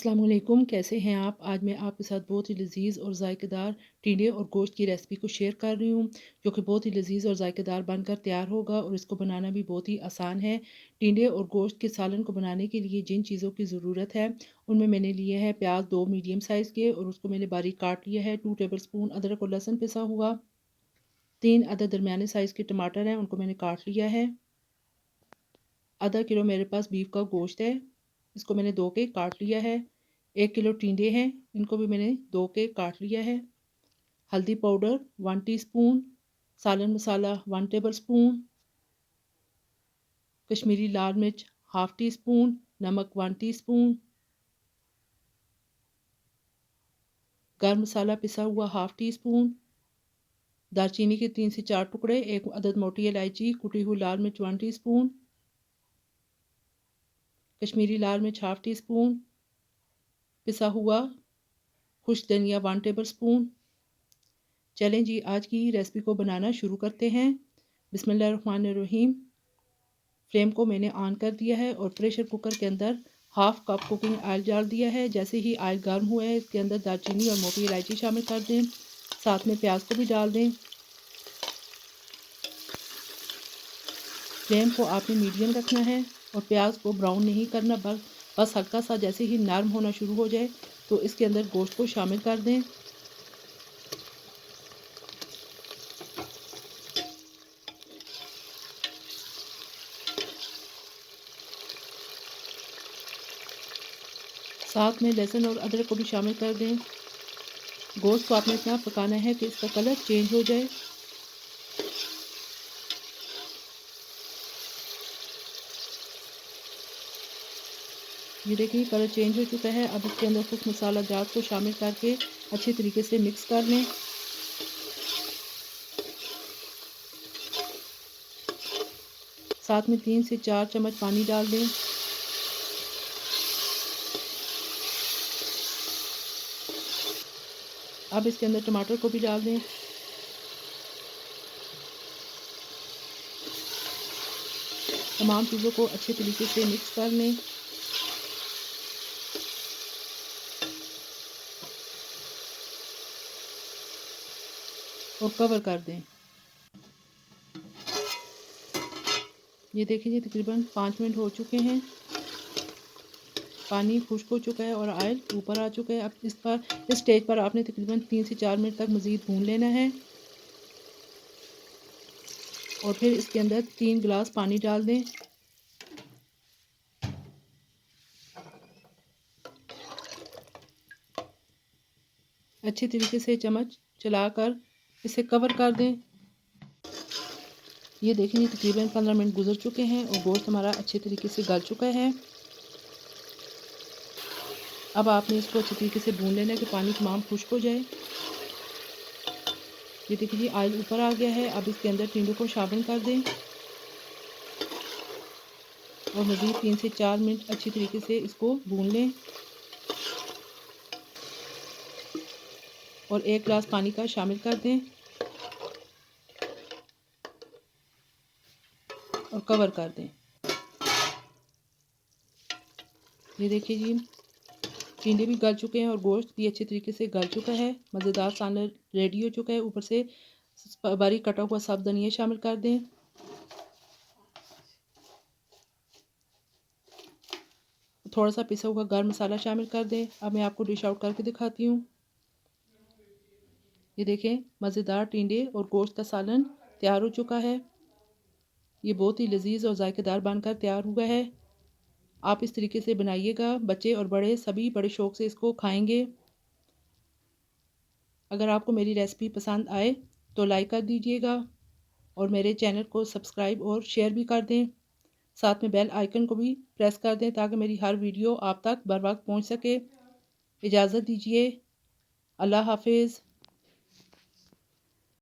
अस्सलाम वालेकुम, कैसे हैं आप? आज मैं आपके साथ बहुत ही लज़ीज़ और ज़ायकेदार टिंडे और गोश्त की रेसिपी को शेयर कर रही हूँ, जो कि बहुत ही लज़ीज़ और ज़ायकेदार बनकर तैयार होगा और इसको बनाना भी बहुत ही आसान है। टिंडे और गोश्त के सालन को बनाने के लिए जिन चीज़ों की ज़रूरत है, उनमें मैंने लिए हैं प्याज 2 मीडियम साइज़ के और उसको मैंने बारीक काट लिया है, 2 टेबलस्पून अदरक और लहसुन पिसा हुआ, 3 अदद दरमियाने साइज़ के टमाटर हैं, उनको मैंने काट लिया है। आधा किलो मेरे पास बीफ का गोश्त है, इसको मैंने धो के काट लिया है। 1 किलो टिंडे हैं, इनको भी मैंने धो के काट लिया है। हल्दी पाउडर 1 टीस्पून, सालन मसाला 1 टेबलस्पून, कश्मीरी लाल मिर्च हाफ़ टी स्पून, नमक 1 टीस्पून, गरम मसाला पिसा हुआ हाफ़ टी स्पून, दालचीनी के 3 से 4 टुकड़े, 1 अदद मोटी इलायची, कुटी हुई लाल मिर्च 1 टीस्पून, कश्मीरी लाल मिर्च हाफ़ टी स्पून, पिसा हुआ खुश्क धनिया 1 टेबलस्पून। चलें जी, आज की रेसिपी को बनाना शुरू करते हैं। बिस्मिल्लाहिर्रहमानिर्रहीम। फ्लेम को मैंने ऑन कर दिया है और प्रेशर कुकर के अंदर हाफ़ कप कुकिंग ऑयल डाल दिया है। जैसे ही ऑयल गर्म हुआ है, इसके अंदर दालचीनी और मोटी इलायची शामिल कर दें, साथ में प्याज को भी डाल दें। फ्लेम को आपने मीडियम रखना है और प्याज को ब्राउन नहीं करना, बस हल्का सा जैसे ही नरम होना शुरू हो जाए तो इसके अंदर गोश्त को शामिल कर दें। साथ में लहसुन और अदरक को भी शामिल कर दें। गोश्त को आपने इतना पकाना है कि इसका कलर चेंज हो जाए। ये देखिए कलर चेंज हो चुका है। अब इसके अंदर कुछ मसाला जात को शामिल करके अच्छे तरीके से मिक्स कर लें। साथ में 3 से 4 चम्मच पानी डाल दें। अब इसके अंदर टमाटर को भी डाल दें। तमाम चीज़ों को अच्छे तरीके से मिक्स कर लें। और कवर कर दें। ये देखिए जी तकरीबन 5 मिनट हो चुके हैं। पानी खुश्क हो चुका है और ऑयल ऊपर आ चुका है। अब इस स्टेज पर आपने तकरीबन 3 से 4 मिनट तक मज़ीद भून लेना है और फिर इसके अंदर 3 गिलास पानी डाल दें। अच्छे तरीके से चम्मच चलाकर इसे कवर कर दें। ये देखिए तकरीबन 15 मिनट गुजर चुके हैं और गोश्त हमारा अच्छे तरीके से गल चुका है। अब आपने इसको अच्छे तरीके से भून लेना है कि पानी तमाम खुश्क हो जाए। ये देखिए ऑयल ऊपर आ गया है। अब इसके अंदर टिंडों को शामिल कर दें और मज़ीद 3 से 4 मिनट अच्छी तरीके से इसको भून लें और 1 गिलास पानी का शामिल कर दें और कवर कर दें। ये देखिए जी टिंडे भी गल चुके हैं और गोश्त भी अच्छे तरीके से गल चुका है। मज़ेदार सालन रेडी हो चुका है। ऊपर से बारीक कटा हुआ साबुत धनिया शामिल कर दें। थोड़ा सा पिसा हुआ गरम मसाला शामिल कर दें। अब मैं आपको डिश आउट करके दिखाती हूँ। ये देखें मज़ेदार टिंडे और गोश्त का सालन तैयार हो चुका है। ये बहुत ही लजीज और जायकेदार बनकर तैयार हुआ है। आप इस तरीके से बनाइएगा, बच्चे और बड़े सभी बड़े शौक से इसको खाएंगे। अगर आपको मेरी रेसिपी पसंद आए तो लाइक कर दीजिएगा और मेरे चैनल को सब्सक्राइब और शेयर भी कर दें। साथ में बेल आइकन को भी प्रेस कर दें ताकि मेरी हर वीडियो आप तक बर वक्त पहुँच सके। इजाज़त दीजिए। अल्लाह हाफिज़।